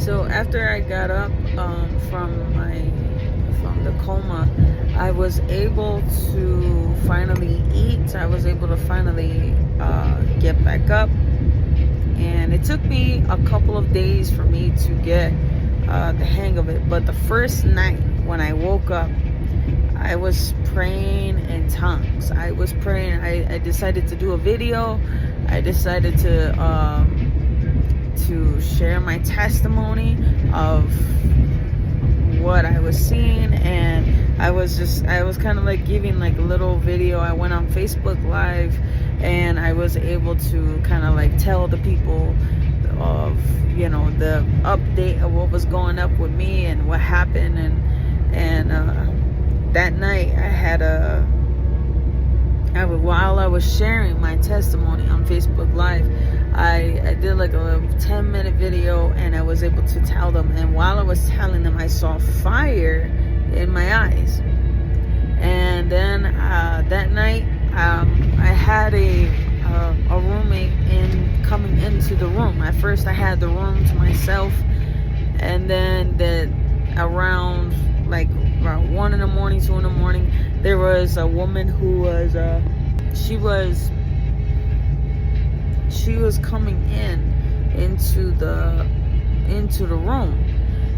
So after I got up from the coma, I was able to finally eat. I was able to finally get back up, and it took me a couple of days for me to get the hang of it. But the first night when I woke up, I was praying in tongues. I was praying. I decided to do a video. I decided to share my testimony of what I was seeing, and I was kind of like giving like a little video. I went on Facebook Live, and I was able to kind of like tell the people of, you know, the update of what was going up with me and what happened. And that night while I was sharing my testimony on Facebook Live, I did like a little 10-minute video, and I was able to tell them. And while I was telling them, I saw fire in my eyes. And then that night, I had a roommate coming into the room. At first, I had the room to myself, and then around 1 in the morning, 2 in the morning, there was a woman who was she was coming into the room,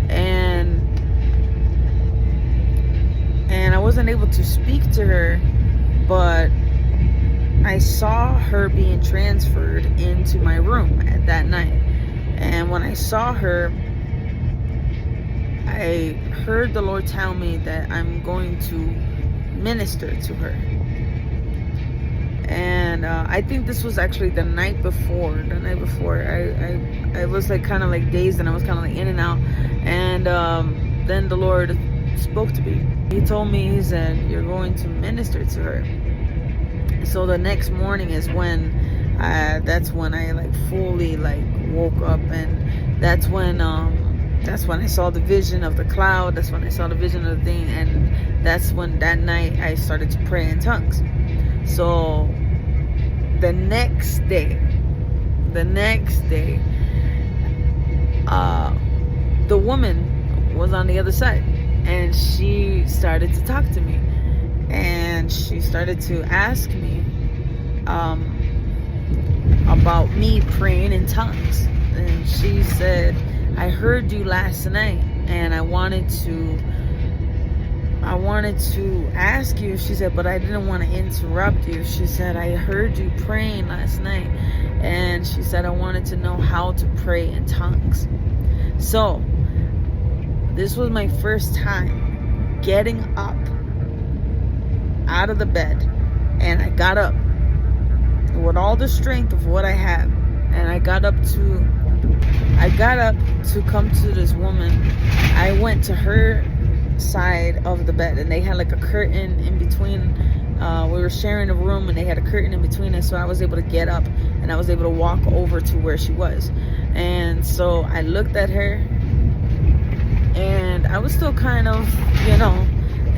and I wasn't able to speak to her, but I saw her being transferred into my room at that night. And when I saw her, I heard the Lord tell me that I'm going to minister to her. And I think this was actually the night before. I was like kind of like dazed, and I was kind of like in and out. And then the Lord spoke to me. He told me, he said, "You're going to minister to her." So the next morning is when that's when I like fully like woke up, and that's when I saw the vision of the cloud. That's when I saw the vision of the thing, and that's when that night I started to pray in tongues. So the next day, the woman was on the other side, and she started to talk to me, and she started to ask me about me praying in tongues. And she said, "I heard you last night, and I wanted to ask you." She said, "But I didn't want to interrupt you." She said, "I heard you praying last night." And she said, "I wanted to know how to pray in tongues." So this was my first time getting up out of the bed, and I got up with all the strength of what I have, and I got up to come to this woman. I went to her side of the bed, and they had like a curtain in between. We were sharing a room, and they had a curtain in between us, so I was able to get up, and I was able to walk over to where she was. And so I looked at her, and I was still kind of,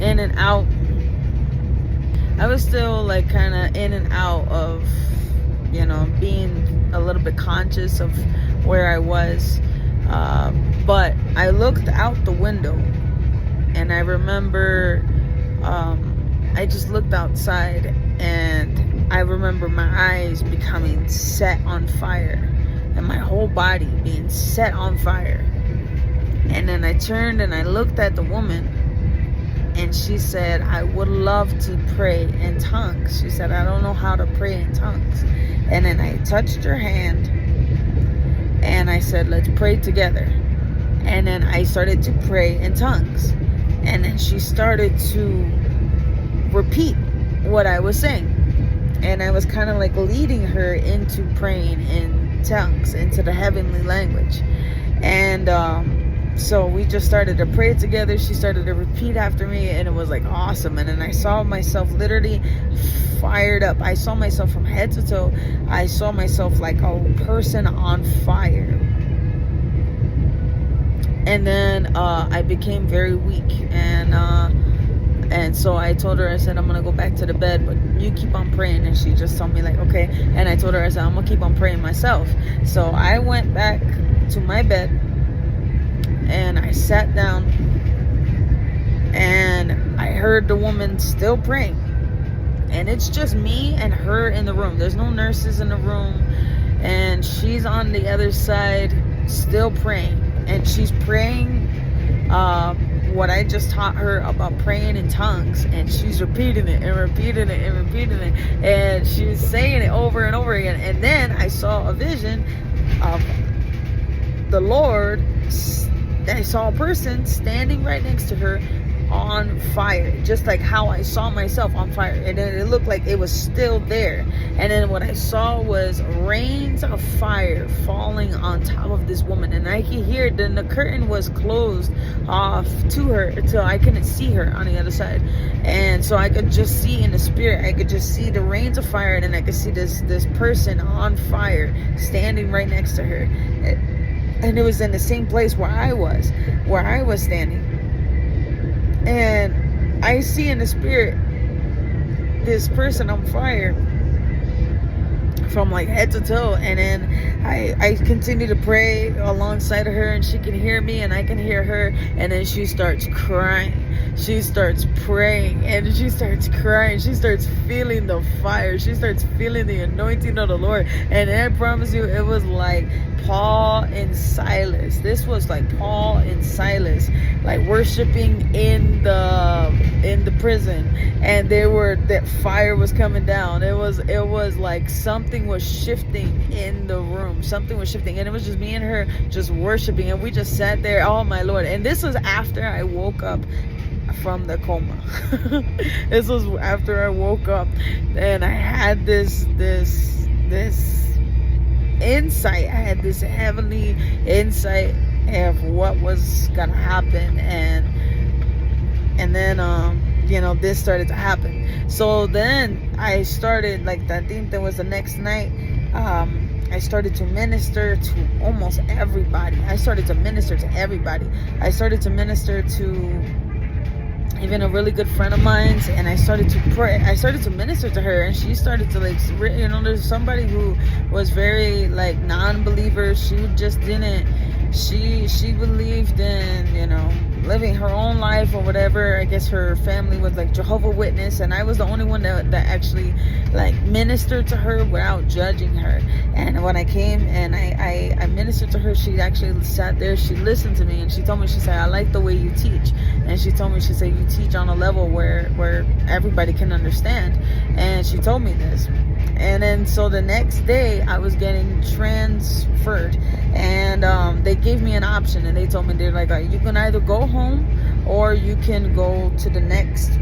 in and out. I was still like kind of in and out of, being a little bit conscious of where I was. But I looked out the window, and I remember I just looked outside, and I remember my eyes becoming set on fire, and my whole body being set on fire. And then I turned and I looked at the woman, and she said, "I would love to pray in tongues." She said, "I don't know how to pray in tongues." And then I touched her hand, and I said, "Let's pray together." And then I started to pray in tongues. And then she started to repeat what I was saying. And I was kind of like leading her into praying in tongues, into the heavenly language. And so we just started to pray together. She started to repeat after me, and it was like awesome. And then I saw myself literally fired up. I saw myself from head to toe. I saw myself like a person on fire. And then I became very weak, and so I told her, I said, "I'm gonna go back to the bed, but you keep on praying." And she just told me like, "Okay." And I told her, I said, "I'm gonna keep on praying myself." So I went back to my bed, and I sat down, and I heard the woman still praying. And it's just me and her in the room. There's no nurses in the room. And she's on the other side still praying. And she's praying what I just taught her about praying in tongues. And she's repeating it and repeating it and repeating it. And she was saying it over and over again. And then I saw a vision of the Lord. I saw a person standing right next to her on fire, just like how I saw myself on fire, and then it looked like it was still there. And then what I saw was rains of fire falling on top of this woman, and I could hear it. Then the curtain was closed off to her until I couldn't see her on the other side, and so I could just see in the spirit. I could just see the rains of fire, and then I could see this person on fire standing right next to her, and it was in the same place where I was standing. And I see in the spirit this person on fire from like head to toe. And then I continue to pray alongside of her, and she can hear me and I can hear her. And then she starts crying. She starts praying and she starts crying. She starts feeling the fire. She starts feeling the anointing of the Lord. And I promise you, it was like Paul and Silas. This was like Paul and Silas, like worshiping in the prison, and that fire was coming down. It was like something was shifting in the room. Something was shifting, and it was just me and her just worshiping, and we just sat there. Oh my Lord! And this was after I woke up from the coma. This was after I woke up, and I had this insight. I had this heavenly insight of what was gonna happen, and then this started to happen. So then I started, like, I think that was the next night, I started to minister to almost everybody. I started to minister to everybody. I started to minister to even a really good friend of mine's, and I started to pray. I started to minister to her, and she started to, like, there's somebody who was very, like, non-believer. She just didn't, she believed in, living her own life or whatever. I guess her family was like Jehovah's Witness, and I was the only one that actually, like, ministered to her without judging her. And when I came and I ministered to her, she actually sat there, she listened to me, and she told me, she said, I like the way you teach. And she told me, she said, you teach on a level where everybody can understand. And she told me this. And then so the next day I was getting transferred, and they gave me an option, and they told me, they're like, you can either go home or you can go to the next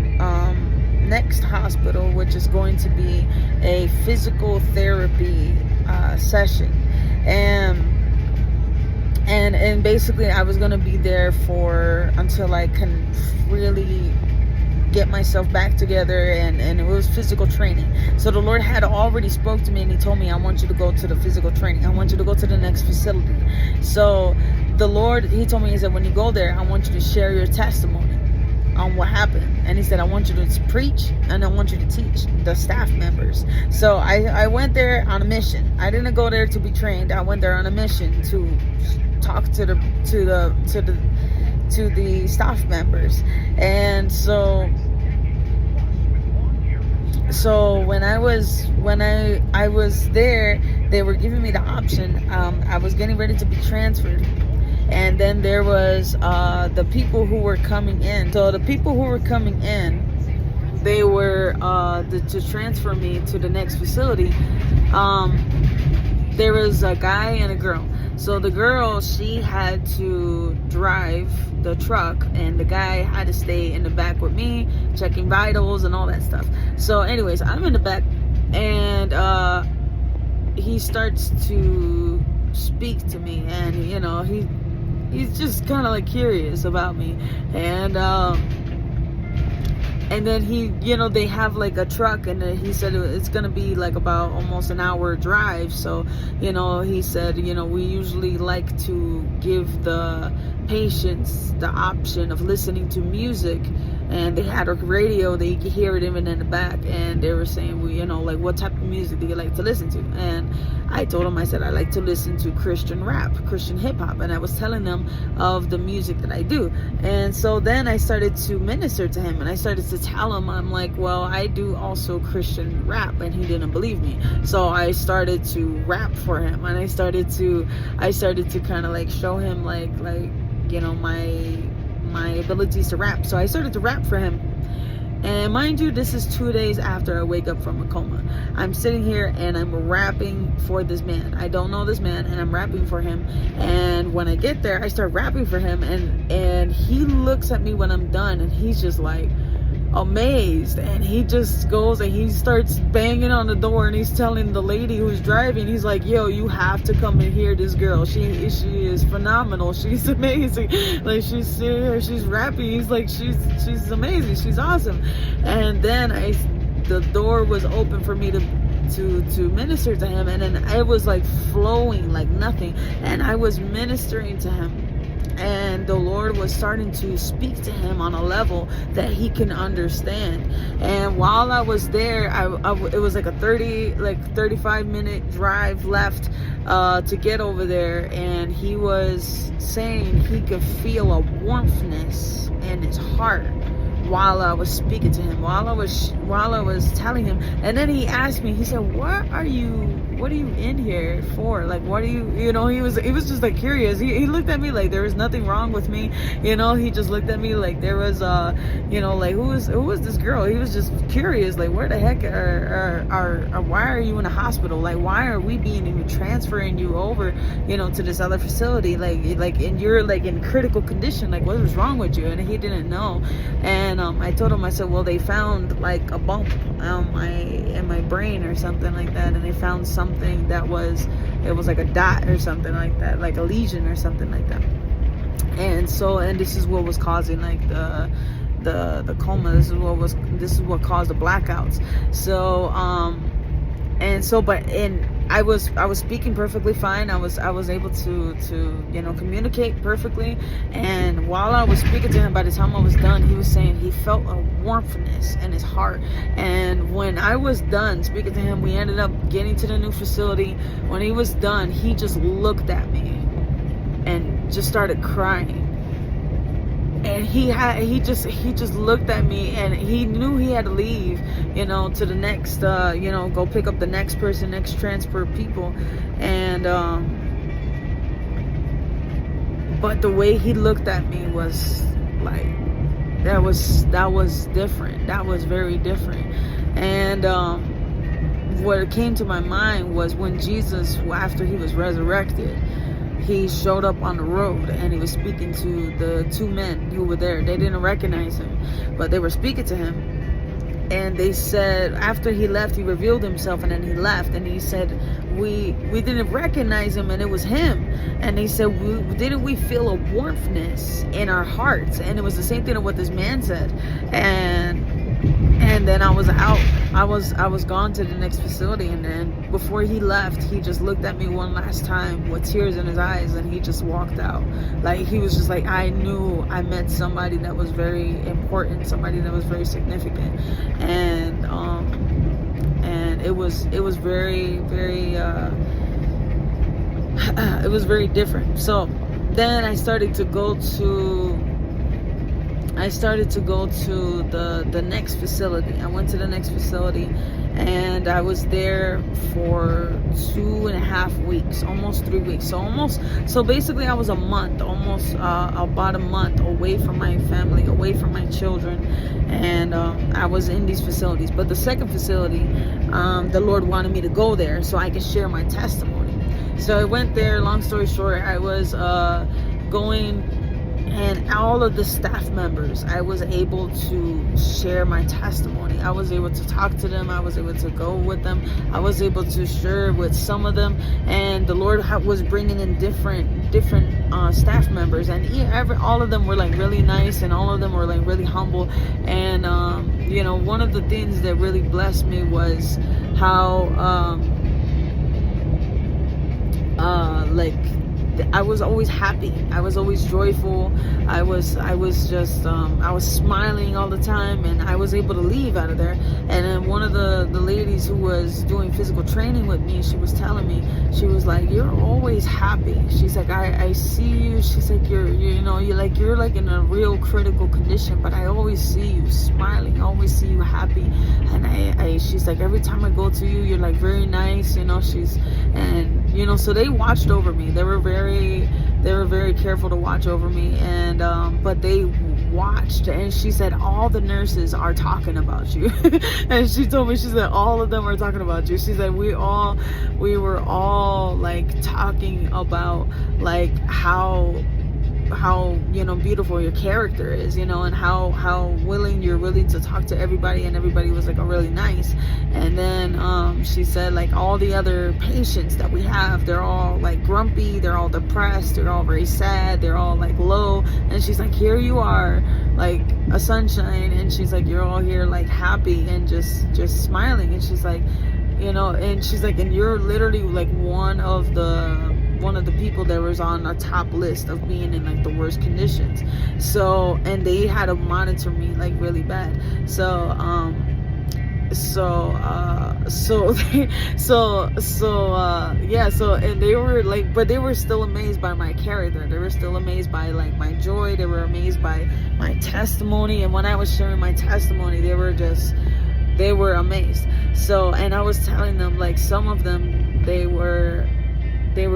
hospital, which is going to be a physical therapy session. And basically I was going to be there until I can really get myself back together, and it was physical training. So the Lord had already spoke to me, and he told me, I want you to go to the physical training. I want you to go to the next facility. So the Lord, he told me, he said, when you go there, I want you to share your testimony on what happened. And he said, I want you to preach, and I want you to teach the staff members. So I went there on a mission. I didn't go there to be trained. I went there on a mission to talk to the staff members. And so when I was there, they were giving me the option. I was getting ready to be transferred, and then there was the people who were coming in. So the people who were coming in, they were to transfer me to the next facility. There was a guy and a girl. So the girl, she had to drive the truck, and the guy had to stay in the back with me, checking vitals and all that stuff. So anyways, I'm in the back, and he starts to speak to me, and he's just kind of like curious about me, and then they have like a truck, and then he said it's gonna be like about almost an hour drive. So he said, we usually like to give the patients the option of listening to music and they had a radio that you could hear it even in the back, and they were saying, well, you know, like, what type of music do you like to listen to? And I told them, I said, I like to listen to Christian rap, Christian hip-hop, and I was telling them of the music that I do. And so then I started to minister to him, and I started to tell him, I'm like, well, I do also Christian rap, and he didn't believe me. So I started to rap for him, and I started to kind of like show him like you know, my abilities to rap. So I started to rap for him. And mind you, this is 2 days after I wake up from a coma. I'm sitting here and I'm rapping for this man. I don't know this man, and I'm rapping for him. And when I get there, I start rapping for him, and he looks at me when I'm done, and he's just like amazed, and he just goes and he starts banging on the door, and he's telling the lady who's driving, he's like, yo, you have to come and hear this girl. She is phenomenal. She's amazing. Like, she's sitting here, she's rapping. He's like, she's amazing. She's awesome. And then the door was open for me to minister to him, and then it was like flowing like nothing, and I was ministering to him. And the Lord was starting to speak to him on a level that he can understand. And while I was there, it was like a 35-minute drive left to get over there. And he was saying he could feel a warmthness in his heart while I was speaking to him, while I was telling him. And then he asked me, he said, what are you in here for? Like, what are you know, he was just like curious. He looked at me like there was nothing wrong with me, you know. He just looked at me like there was you know, like, who was this girl? He was just curious, like, where the heck are why are you in a hospital? Like, why are we even transferring you over, you know, to this other facility, like and you're like in critical condition, like, what was wrong with you? And he didn't know. And I told him, I said, well, they found like a bump in my brain or something like that, and they found something that was like a dot or something like that, like a lesion or something like that. And this is what was causing like the coma. This is what caused the blackouts. So I was speaking perfectly fine. I was able to you know, communicate perfectly. And while I was speaking to him, by the time I was done, he was saying he felt a warmthness in his heart. And when I was done speaking to him, we ended up getting to the new facility. When he was done, he just looked at me and just started crying. And he just looked at me, and he knew he had to leave, you know, to the next you know, go pick up the next person, next transfer people. And but the way he looked at me was like, that was different. That was very different. And what came to my mind was when Jesus, after he was resurrected, he showed up on the road, and he was speaking to the two men who were there. They didn't recognize him, but they were speaking to him. And they said, after he left, he revealed himself, and then he left. And he said, we didn't recognize him, and it was him. And he said, didn't we feel a warmthness in our hearts? And it was the same thing of what this man said. And then I was out. I was gone to the next facility, and then before he left, he just looked at me one last time with tears in his eyes, and he just walked out. Like, he was just like, I knew I met somebody that was very important, somebody that was very significant. And it was very, very it was very different. So then I started to go to the next facility. I went to the next facility, and I was there for 2.5 weeks, almost 3 weeks. So basically I was about a month away from my family, away from my children, and I was in these facilities. But the second facility, the Lord wanted me to go there so I could share my testimony. So I went there. Long story short, I was going. And all of the staff members, I was able to share my testimony. I was able to talk to them. I was able to go with them. I was able to share with some of them. And the Lord was bringing in different staff members. And all of them were like really nice, and all of them were like really humble. And, you know, one of the things that really blessed me was how, like, I was always happy. I was always joyful. I was just I was smiling all the time, and I was able to leave out of there. And then one of the ladies who was doing physical training with me, she was telling me, she was like, "You're always happy." She's like, I see you. She's like, you're like in a real critical condition, but I always see you smiling. I always see you happy. And she's like, every time I go to you, you're like very nice, you know. So they watched over me. They were very careful to watch over me, and but they watched, and she said all the nurses are talking about you. And she told me, she said all of them are talking about you. She said we were all like talking about like how beautiful your character is, and how willing you're really to talk to everybody, and everybody was like really nice. And then she said like all the other patients that we have, they're all like grumpy, they're all depressed, they're all very sad, they're all like low. And she's like, here you are, like a sunshine, and she's like, you're all here like happy and just smiling. And she's like, and she's like, and you're literally like one of the people that was on a top list of being in like the worst conditions. So, and they had to monitor me like really bad. And they were like, but they were still amazed by my character. They were still amazed by like my joy. They were amazed by my testimony. And when I was sharing my testimony, they were amazed. So, and I was telling them, like, some of them, they were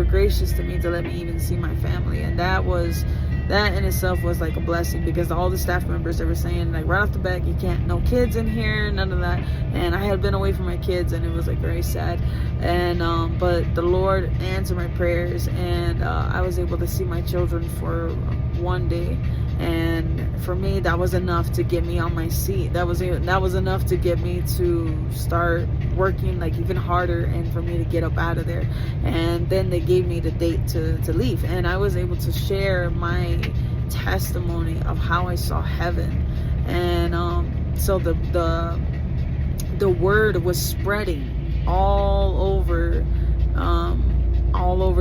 gracious to me to let me even see my family. And that in itself was like a blessing, because all the staff members, they were saying like right off the bat, you can't, no kids in here, none of that. And I had been away from my kids, and it was like very sad. And but the Lord answered my prayers, and I was able to see my children for one day. And for me, that was enough to get me on my seat. That was enough to get me to start working like even harder, and for me to get up out of there. And then they gave me the date to leave, and I was able to share my testimony of how I saw heaven. And so the word was spreading all over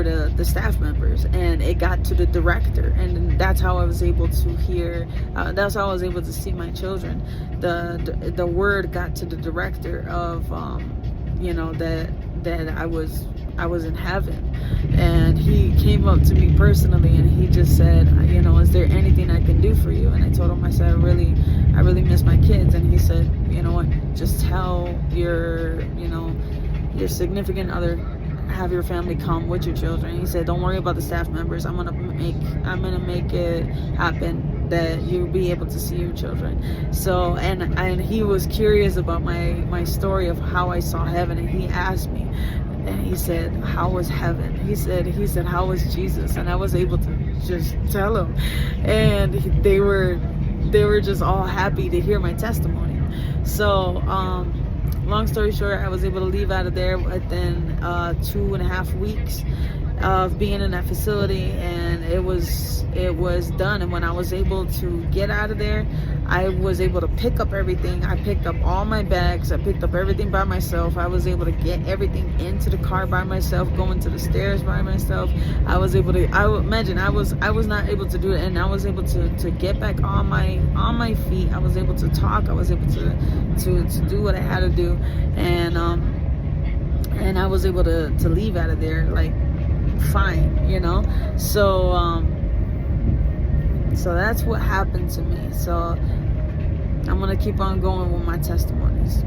the staff members, and it got to the director, and that's how I was able to hear, that's how I was able to see my children. The word got to the director of that I was in heaven. And he came up to me personally, and he just said, is there anything I can do for you? And I told him, I said, I really miss my kids. And he said, you know what, just tell your significant other, have your family come with your children. He said, don't worry about the staff members. I'm gonna make it happen that you'll be able to see your children. So, and he was curious about my story of how I saw heaven, and he asked me, and he said, how was heaven? He said, how was Jesus? And I was able to just tell him, and they were just all happy to hear my testimony. So, long story short, I was able to leave out of there within 2.5 weeks of being in that facility, and it was done. And when I was able to get out of there, I was able to pick up everything. I picked up all my bags. I picked up everything by myself. I was able to get everything into the car by myself, going to the stairs by myself. I was not able to do it, and I was able to get back on my feet. I was able to talk. I was able to do what I had to do, and I was able to leave out of there like fine, so that's what happened to me. So I'm gonna keep on going with my testimonies.